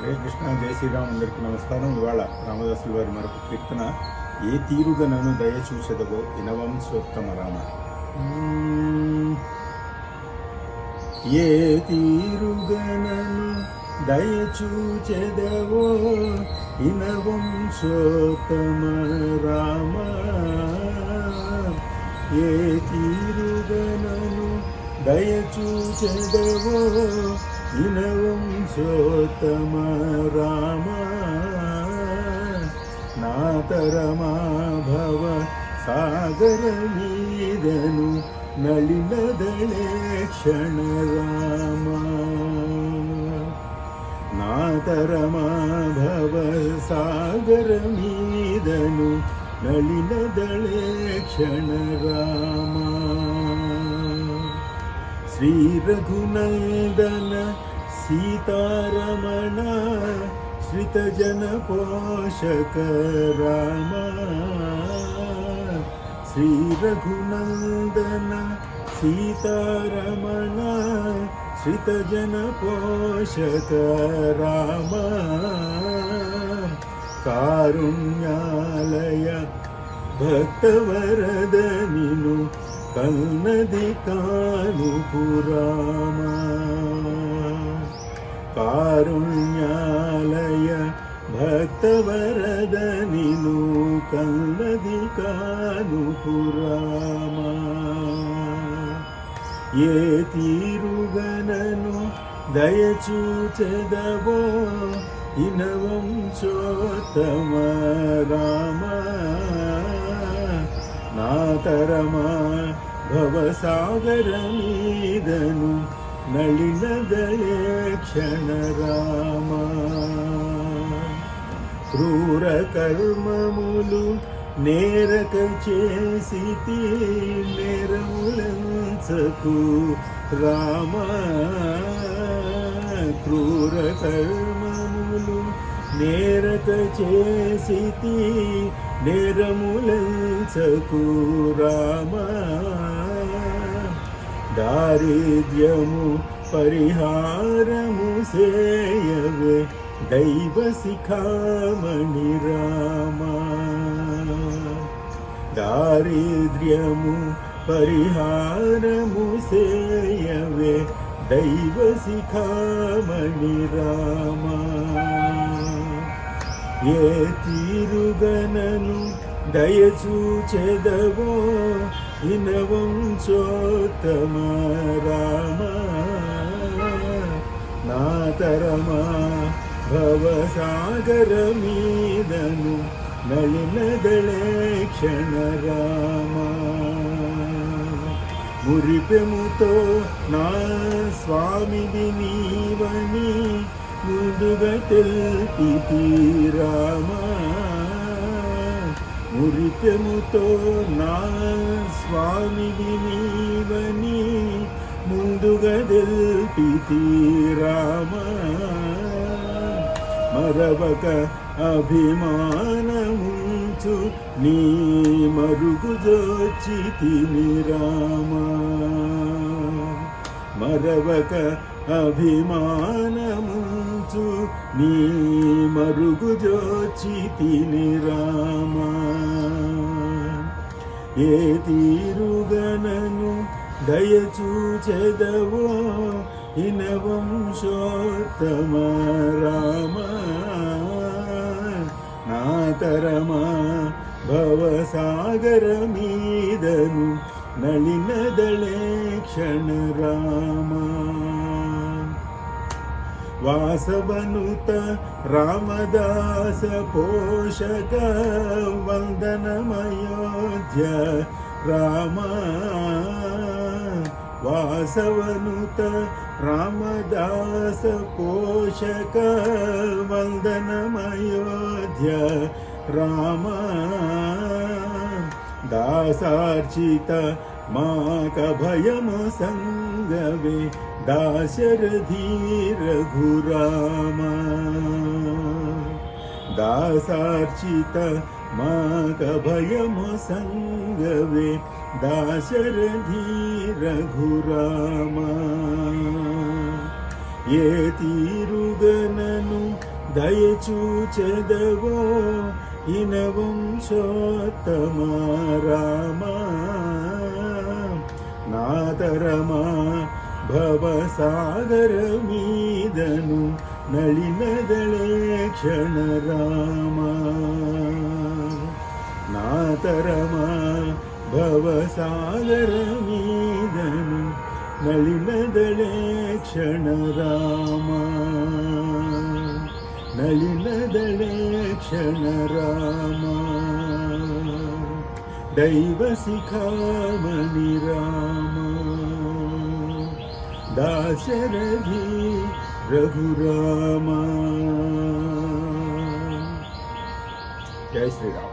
హరే కృష్ణ, జై శ్రీరామ్. అందరికీ నమస్కారం. ఇవాళ రామదాసుల వారి మరొక కీర్తన, ఏ తీరుగా నన్ను దయచూచెదవో ఇనవంశోత్తమ రామ. ఏ తీరుగనను దయచూచెదవో ఇనవంశోత్తమ రామ. ఏ తీరుగనను దయచూచెదవో ఇనవంశోత్తమ రామ. నాతరమా భవ సాగర మీదను నళినదళే క్షణ రామ. నాతరమా భవ సాగర మీదను నళినదళే క్షణ రామ. శ్రీ రఘునందన సీతారమణ శ్రితజన పోషక రామ. శ్రీ రఘునందన సీతారమణ శ్రితజన పోషక రామ. కారుణ్యాలయ భక్తవరద నిను కన్నది కానుపురామ. కారుణ్యాలయ భక్తవరద నిను కన్నది కానుపురామ. ఏ తీరుగనను దయచూచెదవో ఇనవంశోత్తమ రామ. నాతరమా భవసాగర మీదను నళినదళే క్షణ రామ. క్రూర కర్మములు నేరక చేసితి నేరములంచకు రామ. క్రూర కర్మములు నేరక చేసితి నేరములంచకు రామ. దారిద్ర్యము పరిహారము సేయవే దైవ శిఖామణి రామ. దారిద్ర్యము పరిహారము సేయవే దైవ శిఖామణి రామ. ఏ తీరుగనను దయచూచెదవో ఇనవంశోత్తమ రామ. నాతరమా భవసాగర మీదను నళినదళే క్షణ రామ. మురిపెముతో నా స్వామిది నీవని ముందుగా తెల్పితి రామ. మురిపెముతో నా స్వామిది నీవని ముందుగా తెల్పితి రామ. మరవక అభిమానముంచు నీ మరుగు జోచితిని రామ. మరవక అభిమానముంచు నీ మరుగు జోచితిని రామ. ఏ తీరుగనను దయచూచెదవో ఇనవంశోత్తమ రామ. నాతరమా భవసాగర మీదను నళినదళే క్షణ రామ. వాసవనుత రామదాస పోషక వందనమయోధ్య రామ. వాసవనుత రామదాస పోషక వందనమయోధ్య రామ. దాసార్చిత మాక భయము సంగవే దాశరథి రఘురామ. దాసార్చిత మాక భయము సంగవే దాశరథి రఘురామ. ఏ తీరుగనను దయచూచెదవో ఇనవంశోత్తమ రామ నాతరమా భవసాగర మీదను నళినదళే క్షణ రామ నాతరమా భవసాగర మీదను నళినదళే క్షణ రామ నళినదళే క్షణ రామ దైవ శిఖామణి రామ దాశరథి రఘురామ. జై శ్రీరామ్.